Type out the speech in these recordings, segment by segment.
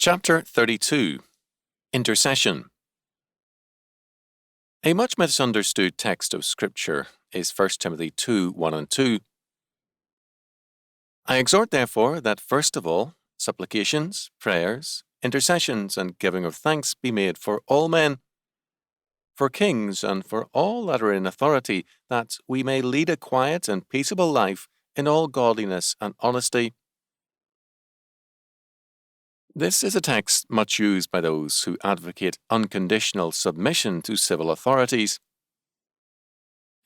Chapter 32 Intercession. A much misunderstood text of Scripture is 1 Timothy 2:1 and 2. I exhort, therefore, that first of all, supplications, prayers, intercessions, and giving of thanks be made for all men, for kings, and for all that are in authority, that we may lead a quiet and peaceable life in all godliness and honesty. This is a text much used by those who advocate unconditional submission to civil authorities.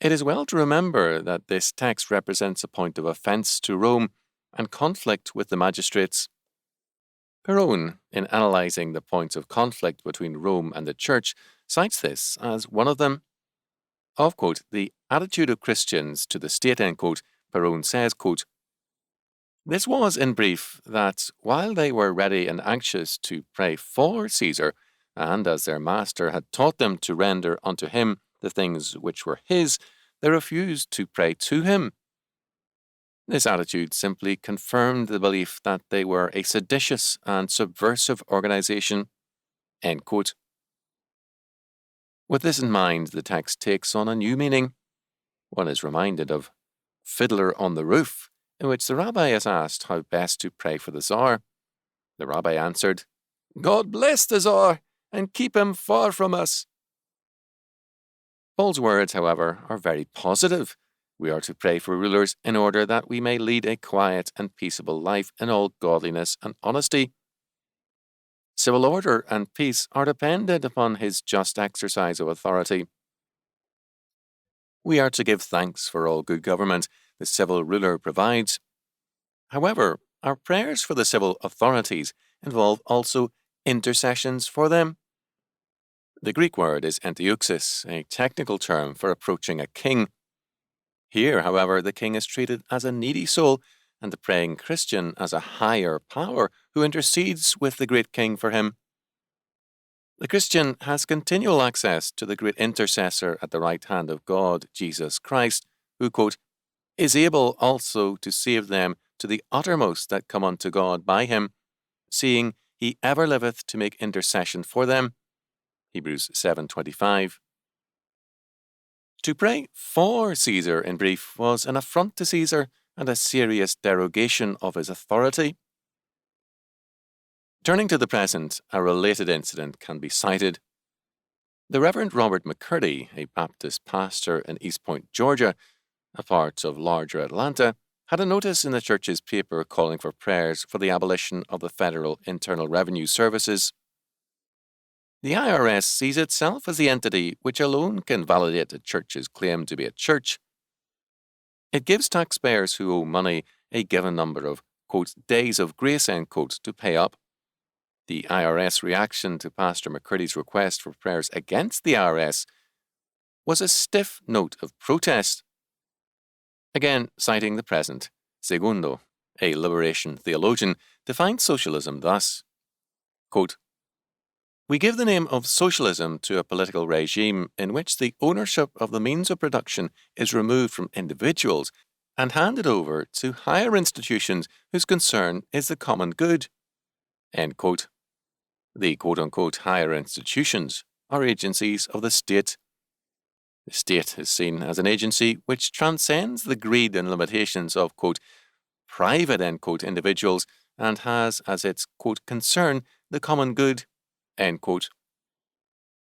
It is well to remember that this text represents a point of offence to Rome and conflict with the magistrates. Perowne, in analysing the points of conflict between Rome and the Church, cites this as one of them. Of, quote, the attitude of Christians to the state, end quote, Perowne says, quote, this was, in brief, that while they were ready and anxious to pray for Caesar, and as their master had taught them to render unto him the things which were his, they refused to pray to him. This attitude simply confirmed the belief that they were a seditious and subversive organization. End quote. With this in mind, the text takes on a new meaning. One is reminded of Fiddler on the Roof, in which the rabbi is asked how best to pray for the Tsar. The rabbi answered, God bless the Tsar, and keep him far from us. Paul's words, however, are very positive. We are to pray for rulers in order that we may lead a quiet and peaceable life in all godliness and honesty. Civil order and peace are dependent upon his just exercise of authority. We are to give thanks for all good government the civil ruler provides. However, our prayers for the civil authorities involve also intercessions for them. The Greek word is entheoxis, a technical term for approaching a king. Here, however, the king is treated as a needy soul, and the praying Christian as a higher power who intercedes with the great king for him. The Christian has continual access to the great intercessor at the right hand of God, Jesus Christ, who, quote, is able also to save them to the uttermost that come unto God by him, seeing he ever liveth to make intercession for them. Hebrews 7:25. To pray for Caesar, in brief, was an affront to Caesar and a serious derogation of his authority. Turning to the present, a related incident can be cited. The Reverend Robert McCurdy, a Baptist pastor in East Point, Georgia, a part of larger Atlanta, had a notice in the church's paper calling for prayers for the abolition of the Federal Internal Revenue Services. The IRS sees itself as the entity which alone can validate a church's claim to be a church. It gives taxpayers who owe money a given number of, quote, days of grace, end quote, to pay up. The IRS reaction to Pastor McCurdy's request for prayers against the IRS was a stiff note of protest. Again, citing the present, Segundo, a liberation theologian, defines socialism thus, quote, we give the name of socialism to a political regime in which the ownership of the means of production is removed from individuals and handed over to higher institutions whose concern is the common good. End quote. The quote-unquote higher institutions are agencies of the state. The state is seen as an agency which transcends the greed and limitations of, quote, private, end quote, individuals and has as its, quote, concern the common good, end quote.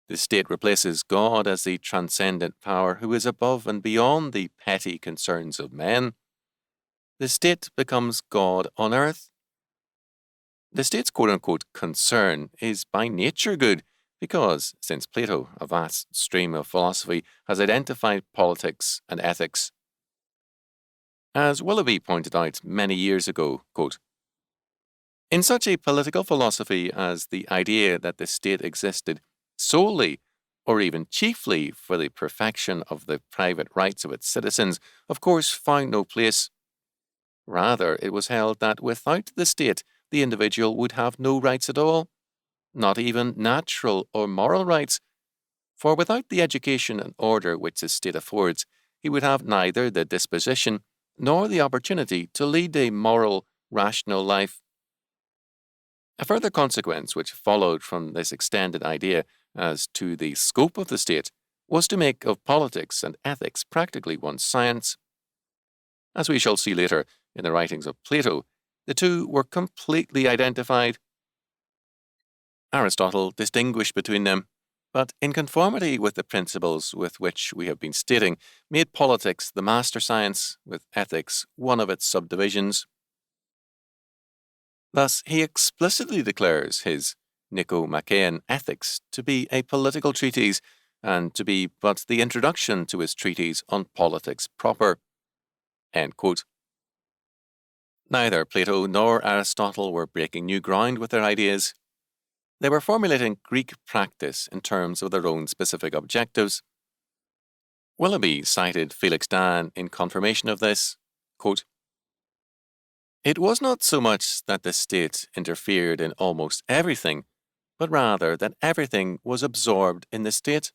The state replaces God as the transcendent power who is above and beyond the petty concerns of men. The state becomes God on earth. The state's quote-unquote concern is by nature good, because, since Plato, a vast stream of philosophy, has identified politics and ethics. As Willoughby pointed out many years ago, quote, in such a political philosophy as the idea that the state existed solely or even chiefly for the perfection of the private rights of its citizens, of course found no place. Rather, it was held that without the state, the individual would have no rights at all, not even natural or moral rights, for without the education and order which the state affords, he would have neither the disposition nor the opportunity to lead a moral, rational life. A further consequence which followed from this extended idea as to the scope of the state was to make of politics and ethics practically one science. As we shall see later in the writings of Plato, the two were completely identified. Aristotle distinguished between them, but in conformity with the principles with which we have been stating, made politics the master science, with ethics one of its subdivisions. Thus, he explicitly declares his Nicomachean Ethics to be a political treatise, and to be but the introduction to his treatise on politics proper. End quote. Neither Plato nor Aristotle were breaking new ground with their ideas. They were formulating Greek practice in terms of their own specific objectives. Willoughby cited Felix Dan in confirmation of this. Quote, "It was not so much that the state interfered in almost everything, but rather that everything was absorbed in the state.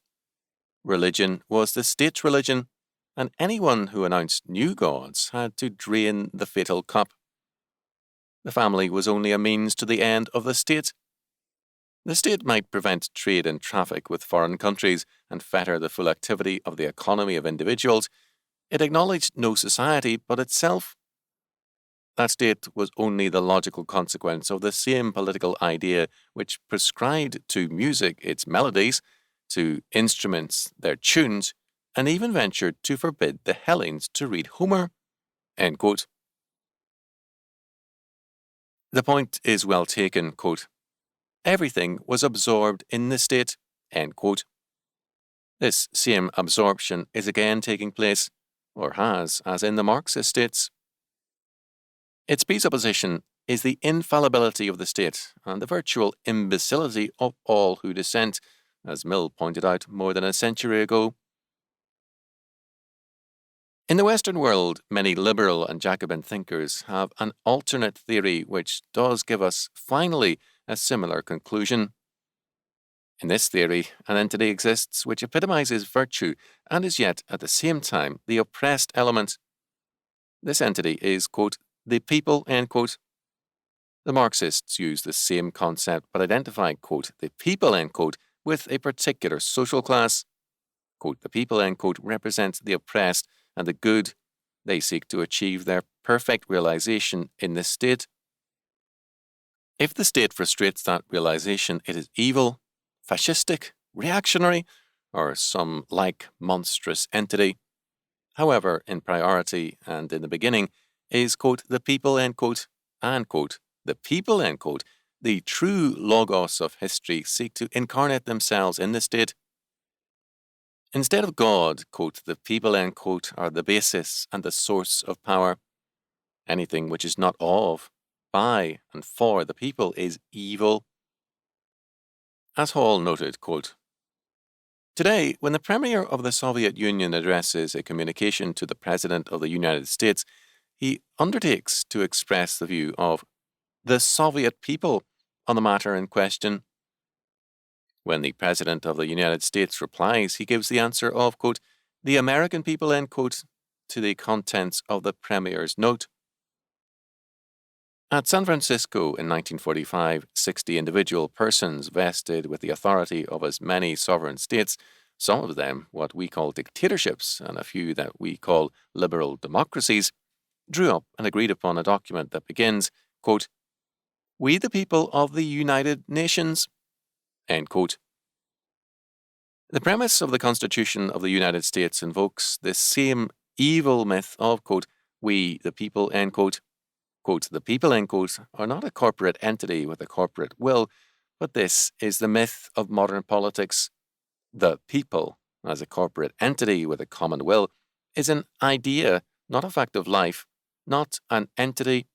Religion was the state's religion, and anyone who announced new gods had to drain the fatal cup. The family was only a means to the end of the state. The state might prevent trade and traffic with foreign countries and fetter the full activity of the economy of individuals. It acknowledged no society but itself. That state was only the logical consequence of the same political idea which prescribed to music its melodies, to instruments their tunes, and even ventured to forbid the Hellenes to read Homer." End quote. The point is well taken, quote, "Everything was absorbed in the state," end quote. This same absorption is again taking place, or has, as in the Marxist states. Its presupposition is the infallibility of the state and the virtual imbecility of all who dissent, as Mill pointed out more than a century ago. In the Western world, many liberal and Jacobin thinkers have an alternate theory which does give us, finally, a similar conclusion. In this theory, an entity exists which epitomizes virtue and is yet, at the same time, the oppressed element. This entity is, quote, "the people," end quote. The Marxists use the same concept but identify, quote, "the people," end quote, with a particular social class. Quote, "the people," end quote, represent the oppressed and the good. They seek to achieve their perfect realization in this state. If the state frustrates that realization, it is evil, fascistic, reactionary, or some like monstrous entity. However, in priority and in the beginning is, quote, "the people," end quote, and, quote, "the people," end quote, the true logos of history seek to incarnate themselves in the state. Instead of God, quote, "the people," end quote, are the basis and the source of power. Anything which is not of, by, and for the people is evil. As Hall noted, quote, "Today, when the Premier of the Soviet Union addresses a communication to the President of the United States, he undertakes to express the view of the Soviet people on the matter in question. When the President of the United States replies, he gives the answer of, quote, "the American people," end quote, to the contents of the Premier's note. At San Francisco in 1945, 60 individual persons vested with the authority of as many sovereign states, some of them what we call dictatorships and a few that we call liberal democracies, drew up and agreed upon a document that begins, quote, "We the people of the United Nations," end quote. The premise of the Constitution of the United States invokes this same evil myth of, quote, "we the people," end quote. Quote, "the people," end quote, are not a corporate entity with a corporate will, but this is the myth of modern politics. The people, as a corporate entity with a common will, is an idea, not a fact of life, not an entity.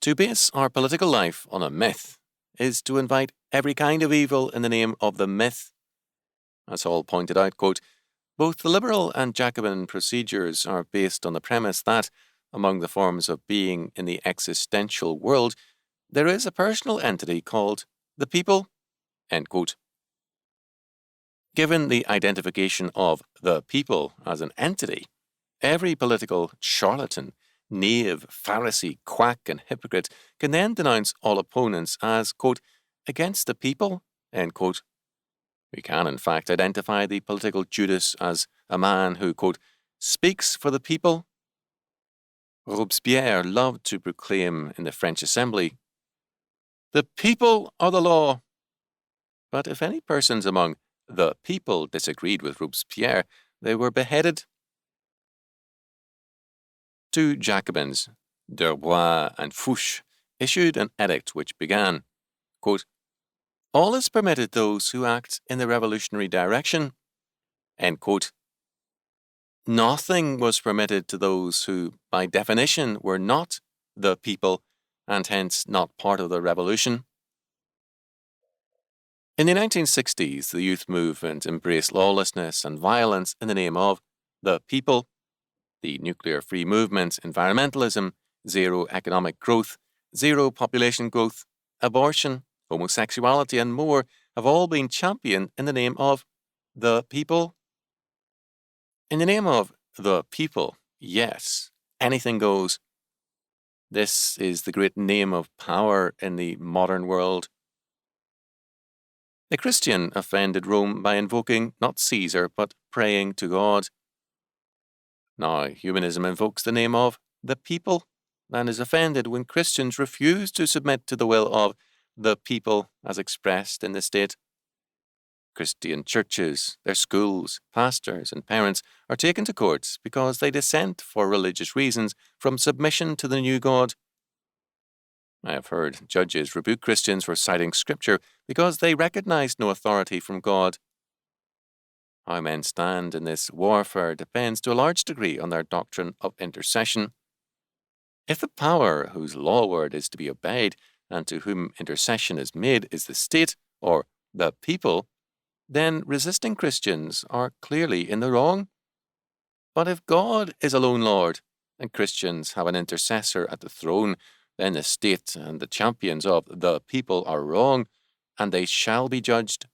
To base our political life on a myth is to invite every kind of evil in the name of the myth. As Hall pointed out, quote, "both the liberal and Jacobin procedures are based on the premise that, among the forms of being in the existential world, there is a personal entity called the people," end quote. Given the identification of the people as an entity, every political charlatan, knave, Pharisee, quack, and hypocrite can then denounce all opponents as, quote, against the people, end quote. We can, in fact, identify the political Judas as a man who, quote, speaks for the people. Robespierre loved to proclaim in the French Assembly, the people are the law. But if any persons among the people disagreed with Robespierre, they were beheaded. Two Jacobins, Derbois and Fouche, issued an edict which began, quote, all is permitted those who act in the revolutionary direction, end quote. Nothing was permitted to those who, by definition, were not the people and hence not part of the revolution. In the 1960s, the youth movement embraced lawlessness and violence in the name of the people. The nuclear-free movement, environmentalism, zero economic growth, zero population growth, abortion, homosexuality, and more have all been championed in the name of the people. In the name of the people, yes, anything goes. This is the great name of power in the modern world. The Christian offended Rome by invoking not Caesar, but praying to God. Now, humanism invokes the name of the people and is offended when Christians refuse to submit to the will of the people as expressed in the state. Christian churches, their schools, pastors, and parents are taken to courts because they dissent for religious reasons from submission to the new God. I have heard judges rebuke Christians for citing Scripture because they recognize no authority from God. How men stand in this warfare depends to a large degree on their doctrine of intercession. If the power whose law word is to be obeyed and to whom intercession is made is the state or the people, then resisting Christians are clearly in the wrong. But if God is alone Lord and Christians have an intercessor at the throne, then the state and the champions of the people are wrong, and they shall be judged